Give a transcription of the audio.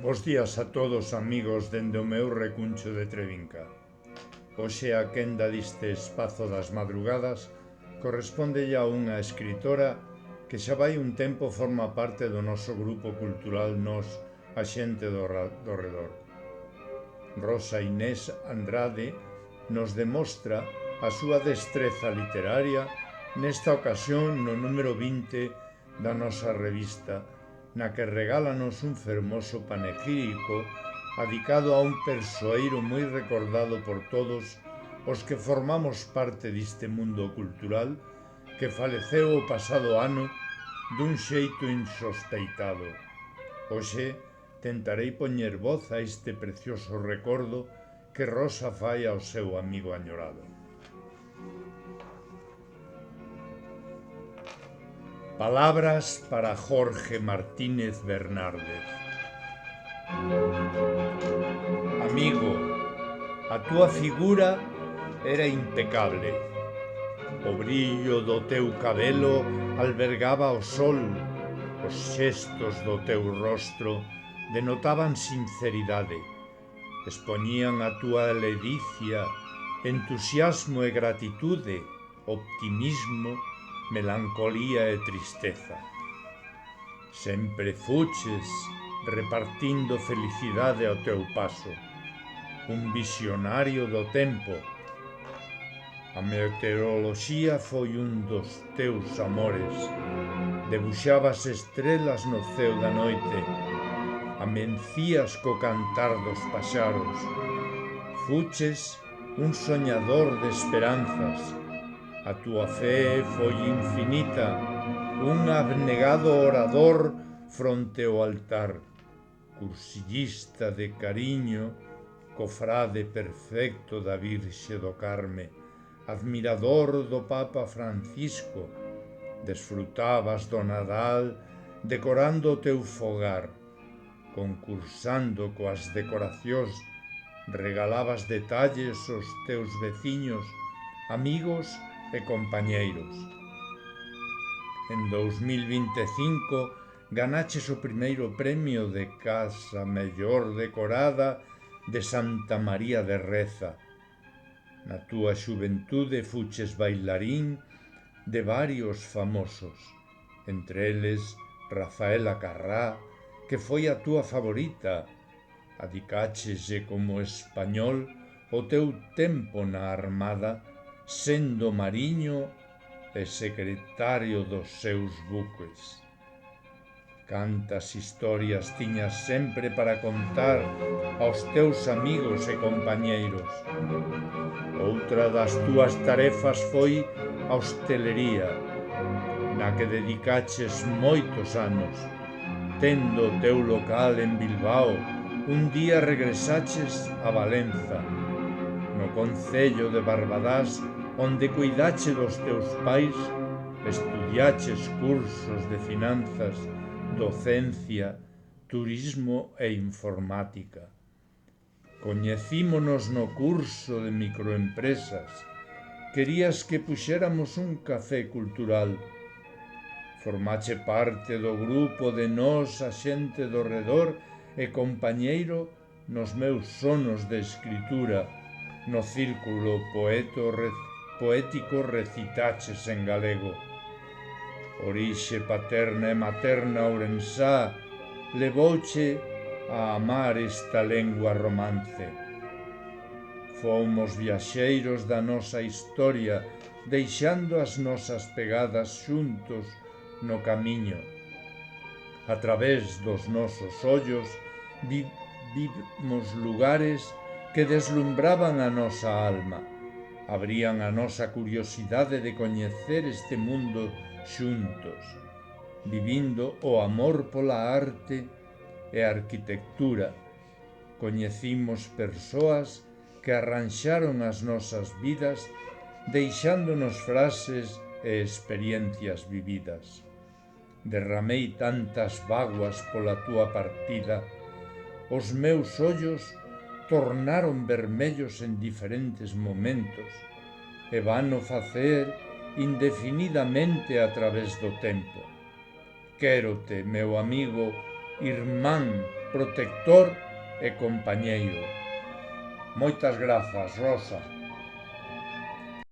Bos días a todos, amigos, dende o meu recuncho de Trevinca. Hoxe a quenda diste espazo das madrugadas corresponde a unha escritora que xa vai un tempo forma parte do noso grupo cultural Nós, a xente do redor. Rosa Inés Andrade nos demostra a súa destreza literaria nesta ocasión no número 20 da nosa revista, na que regálanos un fermoso panegírico adicado a un persoeiro moi recordado por todos os que formamos parte diste mundo cultural que faleceu o pasado ano dun xeito insospeitado. Hoxe tentarei poñer voz a este precioso recordo que Rosa fai ao seu amigo añorado. Palabras para Jorge Martínez Bernárdez. Amigo, a túa figura era impecable. O brillo do teu cabelo albergaba o sol, os xestos do teu rostro denotaban sinceridade, expoñían a túa ledicia, entusiasmo e gratitude, optimismo, melancolía e tristeza. Sempre fuches repartindo felicidade ao teu paso, un visionario do tempo. A meteoroloxía foi un dos teus amores, debuxabas estrelas no ceo da noite, amencías co cantar dos paxaros, fuches un soñador de esperanzas. A túa fe foi infinita, un abnegado orador fronte ao altar, cursillista de cariño, cofrade perfecto da Virxe do Carme, admirador do Papa Francisco, desfrutabas do Nadal decorando o teu fogar, concursando coas decoracións, regalabas detalles aos teus veciños, amigos e compañeiros. En 2025 ganaches o primeiro premio de casa mellor decorada de Santa María de Reza. Na túa xuventude fuches bailarín de varios famosos, entre eles Rafaela Carrá, que foi a túa favorita. Adicácheslle como español o teu tempo na Armada, sendo mariño e secretario dos seus buques. Cantas historias tiñas sempre para contar aos teus amigos e compañeiros. Outra das túas tarefas foi a hostelería, na que dedicaches moitos anos. Tendo o teu local en Bilbao, un día regresaches a Valenza, no concello de Barbadás, onde cuidache dos teus pais, estudiaches cursos de finanzas, docencia, turismo e informática. Coñecímonos no curso de microempresas. Querías que puxéramos un café cultural. Formache parte do grupo de Nós, a xente do redor e compañeiro nos meus sonos de escritura. No círculo poético recitaches en galego. Orixe paterna e materna ourensá levouche a amar esta lengua romance. Fomos viaxeiros da nosa historia, deixando as nosas pegadas xuntos no camiño. A través dos nosos ollos vimos lugares que deslumbraban a nosa alma, abrían a nosa curiosidade de coñecer este mundo xuntos, vivindo o amor pola arte e a arquitectura. Coñecimos persoas que arranxaron as nosas vidas, deixándonos frases e experiencias vividas. Derramei tantas bágoas pola túa partida, os meus ollos tornaron vermellos en diferentes momentos e vano facer indefinidamente a través do tempo. Quérote, meu amigo, irmán, protector e compañeiro. Moitas grazas, Rosa.